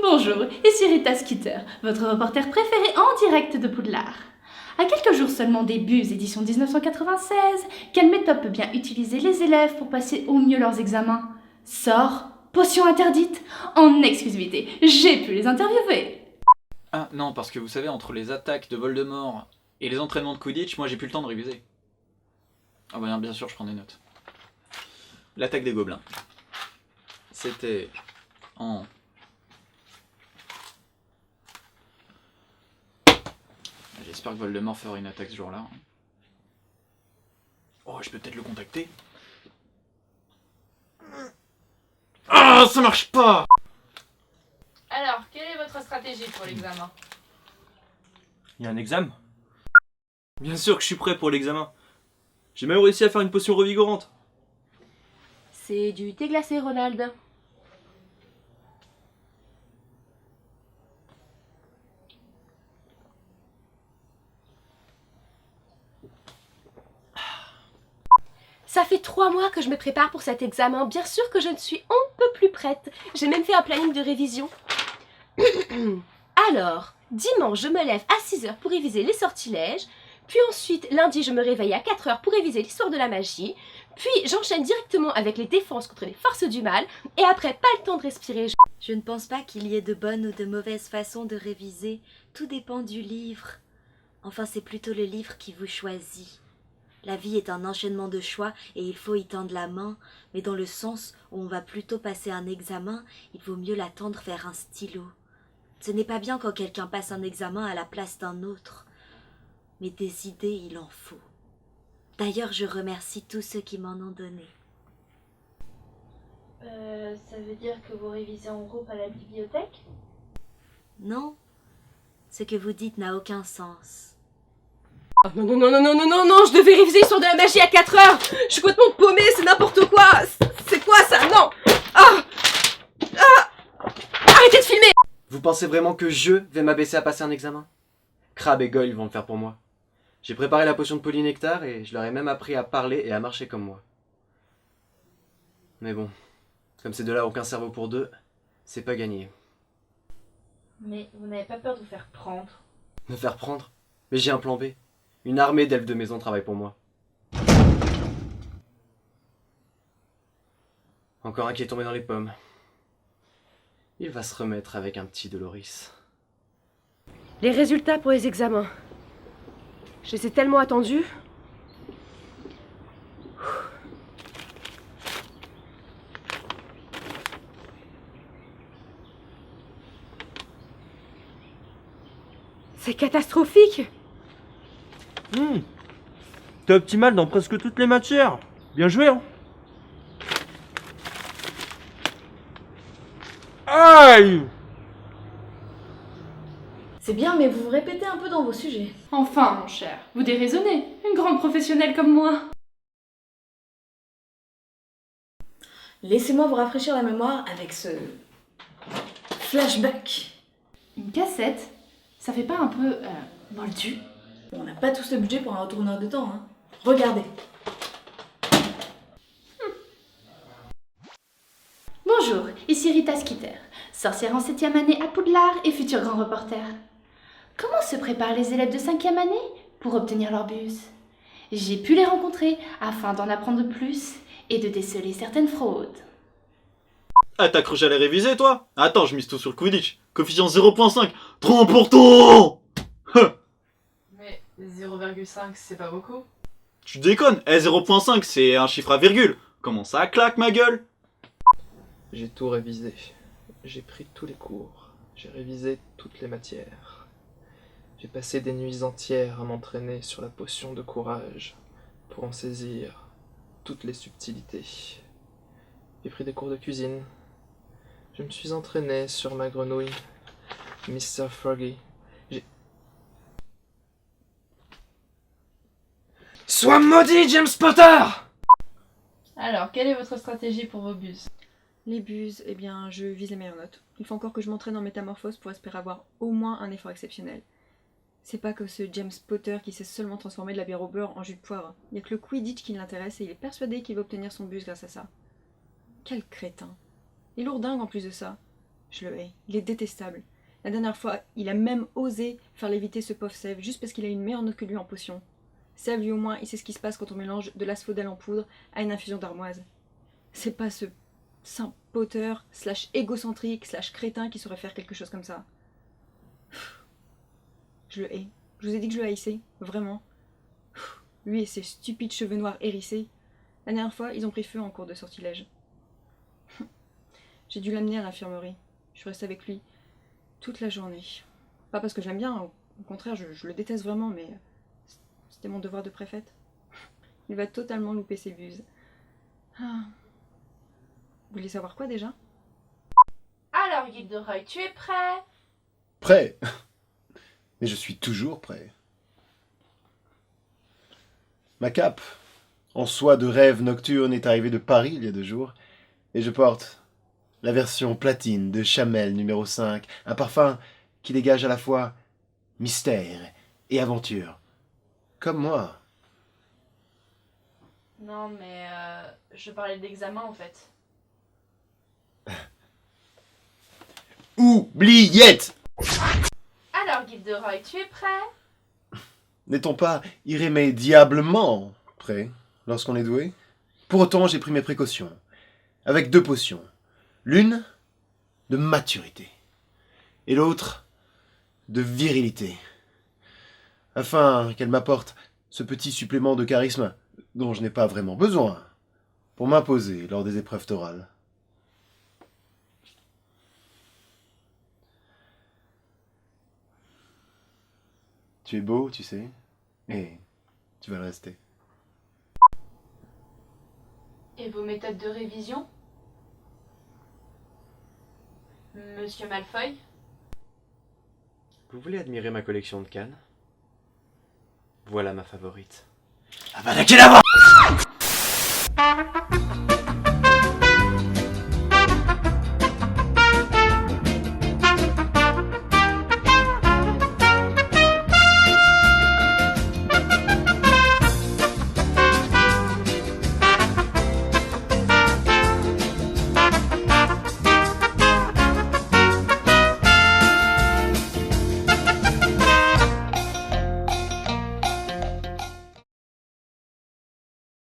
Bonjour, ici Rita Skeeter, votre reporter préféré en direct de Poudlard. À quelques jours seulement des Buzz édition 1996, quelle méthode peut bien utiliser les élèves pour passer au mieux leurs examens? Sort, potion interdite, en exclusivité, j'ai pu les interviewer. Ah non, parce que vous savez, entre les attaques de Voldemort et les entraînements de Quidditch, moi j'ai plus le temps de réviser. Ah bah bien sûr, je prends des notes. L'attaque des gobelins. C'était en... J'espère que Voldemort fera une attaque ce jour-là. Oh, je peux peut-être le contacter. Ah, ça marche pas! Alors, quelle est votre stratégie pour l'examen? Il y a un examen? Bien sûr que je suis prêt pour l'examen. J'ai même réussi à faire une potion revigorante. C'est du thé glacé, Ronald. Ça fait 3 mois que je me prépare pour cet examen. Bien sûr que je ne suis un peu plus prête. J'ai même fait un planning de révision. Alors, dimanche, je me lève à 6h pour réviser les sortilèges. Puis ensuite, lundi, je me réveille à 4h pour réviser l'histoire de la magie. Puis j'enchaîne directement avec les défenses contre les forces du mal. Et après, pas le temps de respirer. Je ne pense pas qu'il y ait de bonnes ou de mauvaises façons de réviser. Tout dépend du livre. Enfin, c'est plutôt le livre qui vous choisit. La vie est un enchaînement de choix et il faut y tendre la main, mais dans le sens où on va plutôt passer un examen, il vaut mieux l'attendre vers un stylo. Ce n'est pas bien quand quelqu'un passe un examen à la place d'un autre, mais des idées, il en faut. D'ailleurs, je remercie tous ceux qui m'en ont donné. Ça veut dire que vous révisez en groupe à la bibliothèque? Non, ce que vous dites n'a aucun sens. Oh, non, je devais réviser l'histoire de la magie à 4h. Je suis complètement paumée, c'est n'importe quoi. C'est quoi ça? Non. Arrêtez de filmer. Vous pensez vraiment que je vais m'abaisser à passer un examen? Crabbe et Goyle vont le faire pour moi. J'ai préparé la potion de polynectar et je leur ai même appris à parler et à marcher comme moi. Mais bon, comme ces deux-là ont aucun cerveau pour deux, c'est pas gagné. Mais vous n'avez pas peur de vous faire prendre? Me faire prendre? Mais j'ai un plan B. Une armée d'elfes de maison travaille pour moi. Encore un qui est tombé dans les pommes. Il va se remettre avec un petit Doloris. Les résultats pour les examens. Je les ai tellement attendus. C'est catastrophique. T'es optimal dans presque toutes les matières. Bien joué, hein? Aïe! C'est bien, mais vous vous répétez un peu dans vos sujets. Enfin, mon cher, vous déraisonnez, une grande professionnelle comme moi. Laissez-moi vous rafraîchir la mémoire avec ce flashback. Une cassette, ça fait pas un peu moldu? On n'a pas tous le budget pour un retourneur de temps, hein. Regardez. Bonjour, ici Rita Skeeter, sorcière en 7e année à Poudlard et futur grand reporter. Comment se préparent les élèves de 5e année pour obtenir leur Buzz? J'ai pu les rencontrer afin d'en apprendre plus et de déceler certaines fraudes. Ah, t'as cru que j'allais réviser, toi? Attends, je mise tout sur le Quidditch. Coefficient 0.5. Trop important! Mais 0,5 c'est pas beaucoup. Tu déconnes? 0.5, c'est un chiffre à virgule. Comment ça claque, ma gueule? J'ai tout révisé. J'ai pris tous les cours. J'ai révisé toutes les matières. J'ai passé des nuits entières à m'entraîner sur la potion de courage pour en saisir toutes les subtilités. J'ai pris des cours de cuisine. Je me suis entraîné sur ma grenouille, Mr. Froggy. Sois maudit, James Potter! Alors, quelle est votre stratégie pour vos bus? Les buses, eh bien, je vise les meilleures notes. Il faut encore que je m'entraîne en métamorphose pour espérer avoir au moins un effort exceptionnel. C'est pas que ce James Potter qui sait seulement transformer de la bière au beurre en jus de poivre. Il y a que le Quidditch qui l'intéresse et il est persuadé qu'il va obtenir son bus grâce à ça. Quel crétin. Et lourdingue en plus de ça. Je le hais. Il est détestable. La dernière fois, il a même osé faire léviter ce pauvre Sève juste parce qu'il a une meilleure note que lui en potion. Sève, lui au moins, il sait ce qui se passe quand on mélange de l'asphodèle en poudre à une infusion d'armoise. C'est pas ce saint Potter / égocentrique / crétin qui saurait faire quelque chose comme ça. Je le hais. Je vous ai dit que je le haïssais, vraiment. Lui et ses stupides cheveux noirs hérissés. La dernière fois, ils ont pris feu en cours de sortilège. J'ai dû l'amener à l'infirmerie. Je suis restée avec lui toute la journée. Pas parce que je l'aime bien, au contraire, je le déteste vraiment, mais c'était mon devoir de préfète. Il va totalement louper ses buses. Ah. Vous voulez savoir quoi déjà? Alors, Gilderoy, tu es prêt? Prêt? Mais je suis toujours prêt. Ma cape, en soie de rêve nocturne, est arrivée de Paris il y a 2 jours, et je porte la version platine de Chamel numéro 5, un parfum qui dégage à la fois mystère et aventure. Comme moi. Non, mais je parlais d'examen en fait. Oubliette! Alors, Gilderoy, tu es prêt? N'est-on pas irrémédiablement prêt lorsqu'on est doué? Pour autant, j'ai pris mes précautions, avec 2 potions. L'une de maturité, et l'autre de virilité, afin qu'elle m'apporte ce petit supplément de charisme dont je n'ai pas vraiment besoin pour m'imposer lors des épreuves orales. Tu es beau, tu sais, et tu vas le rester. Et vos méthodes de révision? Monsieur Malfoy? Vous voulez admirer ma collection de cannes? Voilà ma favorite. Avada Kedavra!